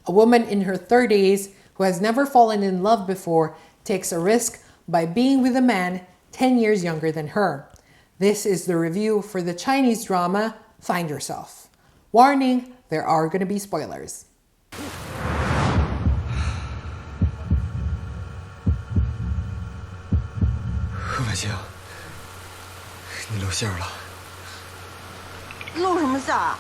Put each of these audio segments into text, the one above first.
A woman in her 30s who has never fallen in love before takes a risk by being with a man 10 years younger than her. This is the review for the Chinese drama Find Yourself. Warning, there are going to be spoilers. 贺百清，你露馅了。露什么馅儿？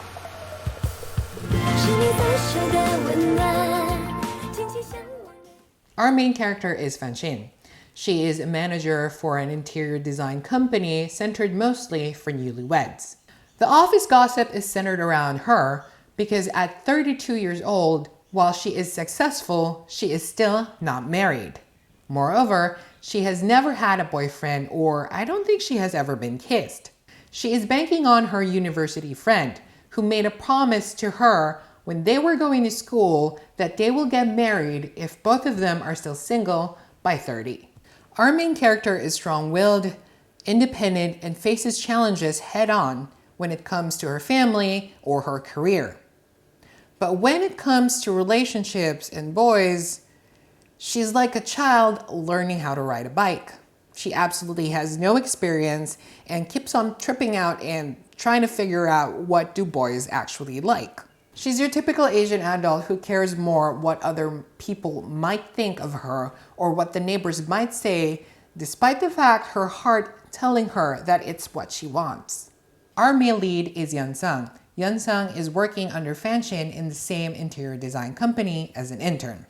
Our main character is Fan Xin. She is a manager for an interior design company centered mostly for newlyweds. The office gossip is centered around her because at 32 years old, while she is successful, she is still not married. Moreover, she has never had a boyfriend, or I don't think she has ever been kissed. She is banking on her university friend, who made a promise to her when they were going to school that they will get married if both of them are still single by 30. Our main character is strong-willed, independent, and faces challenges head-on when it comes to her family or her career. But when it comes to relationships and boys, she's like a child learning how to ride a bike. She absolutely has no experience and keeps on tripping out and trying to figure out what do boys actually like. She's your typical Asian adult who cares more what other people might think of her or what the neighbors might say, despite the fact her heart telling her that it's what she wants. Our male lead is Yaoqing. Yaoqing is working under Fan Xin in the same interior design company as an intern.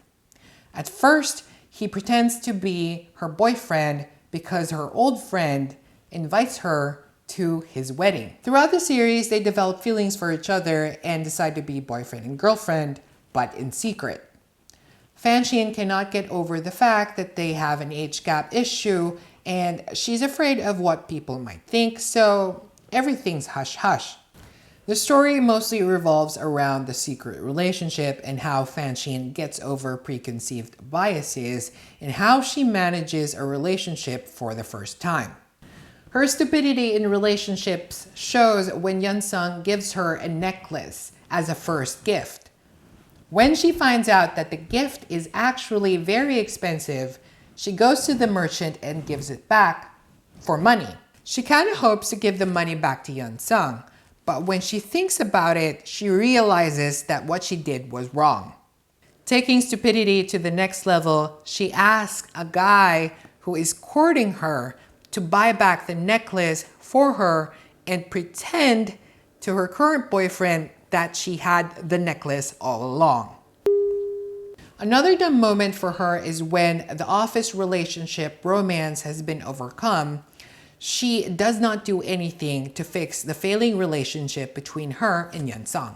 At first, he pretends to be her boyfriend because her old friend invites her to his wedding. Throughout the series, they develop feelings for each other and decide to be boyfriend and girlfriend, but in secret. Fan Xin cannot get over the fact that they have an age gap issue, and she's afraid of what people might think, so everything's hush-hush. The story mostly revolves around the secret relationship and how Fan Xin gets over preconceived biases and how she manages a relationship for the first time. Her stupidity in relationships shows when Yaoqing gives her a necklace as a first gift. When she finds out that the gift is actually very expensive, she goes to the merchant and gives it back for money. She kind of hopes to give the money back to Yaoqing, but when she thinks about it, she realizes that what she did was wrong. Taking stupidity to the next level, she asks a guy who is courting her to buy back the necklace for her and pretend to her current boyfriend that she had the necklace all along. Another dumb moment for her is when the office relationship romance has been overcome. She does not do anything to fix the failing relationship between her and Yaoqing.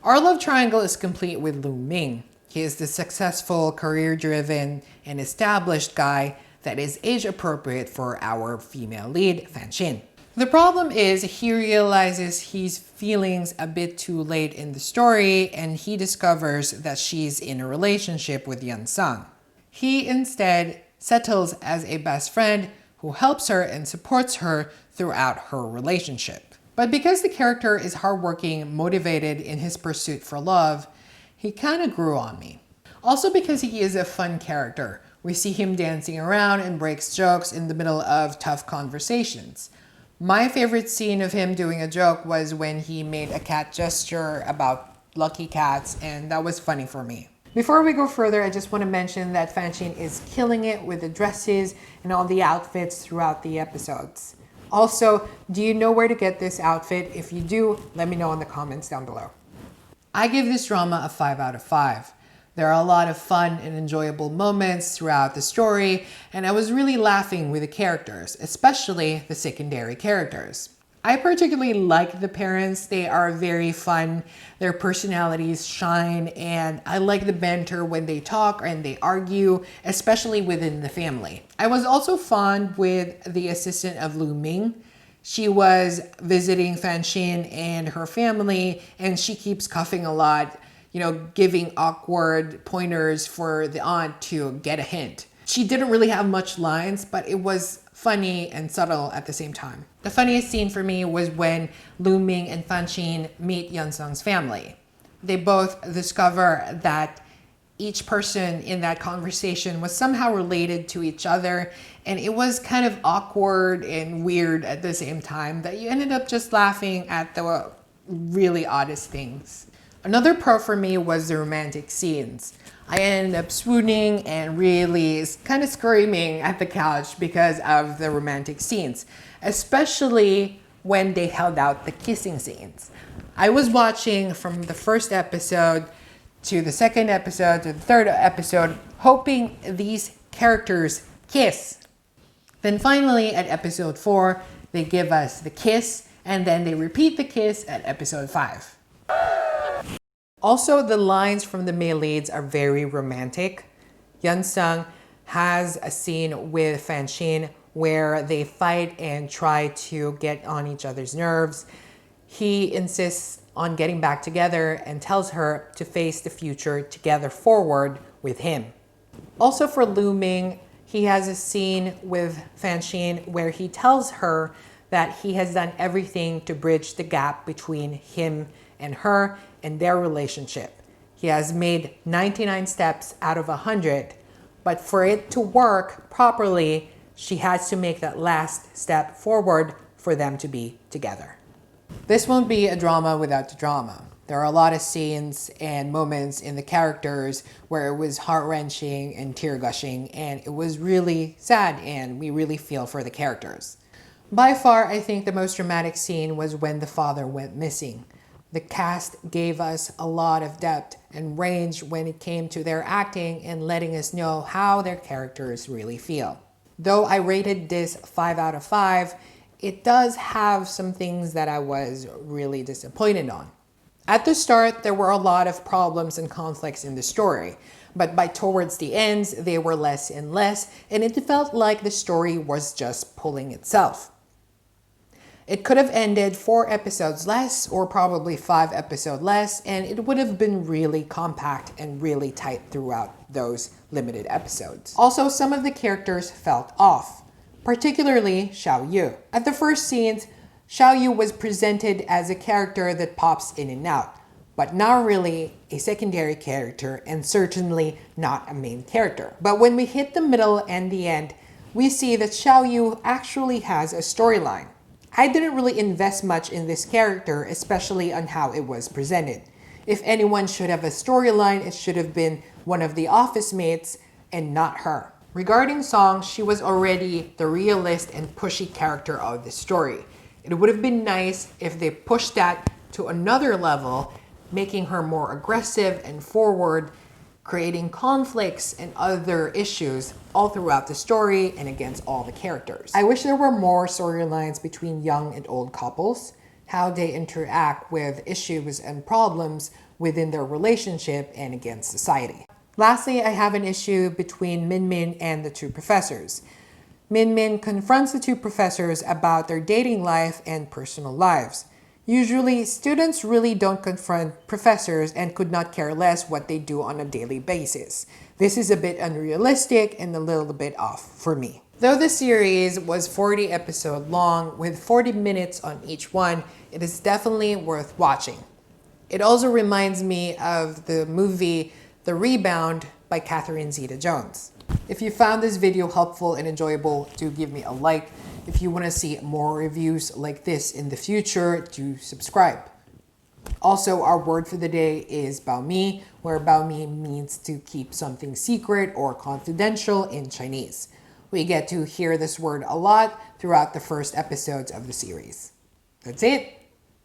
Our love triangle is complete with Lu Ming. He is the successful, career-driven, and established guy that is age-appropriate for our female lead, Fan Xin. The problem is he realizes his feelings a bit too late in the story, and he discovers that she's in a relationship with Yaoqing. He instead settles as a best friend who helps her and supports her throughout her relationship. But because the character is hardworking, motivated in his pursuit for love, he kind of grew on me. Also because he is a fun character. We see him dancing around and breaks jokes in the middle of tough conversations. My favorite scene of him doing a joke was when he made a cat gesture about lucky cats, and that was funny for me. Before we go further, I just want to mention that Fan Xin is killing it with the dresses and all the outfits throughout the episodes. Also, do you know where to get this outfit? If you do, let me know in the comments down below. I give this drama a 5 out of 5. There are a lot of fun and enjoyable moments throughout the story, and I was really laughing with the characters, especially the secondary characters. I particularly like the parents. They are very fun. Their personalities shine, and I like the banter when they talk and they argue, especially within the family. I was also fond with the assistant of Lu Ming. She was visiting Fan Xin and her family, and she keeps coughing a lot, giving awkward pointers for the aunt to get a hint. She didn't really have much lines, but it was funny and subtle at the same time. The funniest scene for me was when Lu Ming and Fan Xin meet Yaoqing's family. They both discover that each person in that conversation was somehow related to each other, and it was kind of awkward and weird at the same time that you ended up just laughing at the really oddest things. Another pro for me was the romantic scenes. I ended up swooning and really kind of screaming at the couch because of the romantic scenes, especially when they held out the kissing scenes. I was watching from the first episode to the second episode to the third episode, hoping these characters kiss. Then finally at episode 4, they give us the kiss, and then they repeat the kiss at episode 5. Also, the lines from the male leads are very romantic. Yunsung has a scene with Fanxin where they fight and try to get on each other's nerves. He insists on getting back together and tells her to face the future together forward with him. Also for Lu Ming, he has a scene with Fanxin where he tells her that he has done everything to bridge the gap between him and her and their relationship. He has made 99 steps out of 100, but for it to work properly, she has to make that last step forward for them to be together. This won't be a drama without the drama. There are a lot of scenes and moments in the characters where it was heart-wrenching and tear-gushing, and it was really sad, and we really feel for the characters. By far, I think the most dramatic scene was when the father went missing. The cast gave us a lot of depth and range when it came to their acting and letting us know how their characters really feel. Though I rated this 5 out of 5, it does have some things that I was really disappointed on. At the start, there were a lot of problems and conflicts in the story, but towards the ends, they were less and less, and it felt like the story was just pulling itself. It could have ended 4 episodes less or probably 5 episodes less, and it would have been really compact and really tight throughout those limited episodes. Also, some of the characters felt off, particularly Xiao Yu. At the first scenes, Xiao Yu was presented as a character that pops in and out, but not really a secondary character and certainly not a main character. But when we hit the middle and the end, we see that Xiao Yu actually has a storyline. I didn't really invest much in this character, especially on how it was presented. If anyone should have a storyline, it should have been one of the office mates and not her. Regarding Song, she was already the realist and pushy character of the story. It would have been nice if they pushed that to another level, making her more aggressive and forward, creating conflicts and other issues all throughout the story and against all the characters. I wish there were more storylines between young and old couples, how they interact with issues and problems within their relationship and against society. Lastly, I have an issue between Min Min and the 2 professors. Min Min confronts the 2 professors about their dating life and personal lives. Usually, students really don't confront professors and could not care less what they do on a daily basis. This is a bit unrealistic and a little bit off for me. Though the series was 40 episodes long with 40 minutes on each one, it is definitely worth watching. It also reminds me of the movie The Rebound by Catherine Zeta-Jones. If you found this video helpful and enjoyable, do give me a like. If you want to see more reviews like this in the future, do subscribe. Also, our word for the day is bao mi, where bao mi means to keep something secret or confidential in Chinese. We get to hear this word a lot throughout the first episodes of the series. That's it.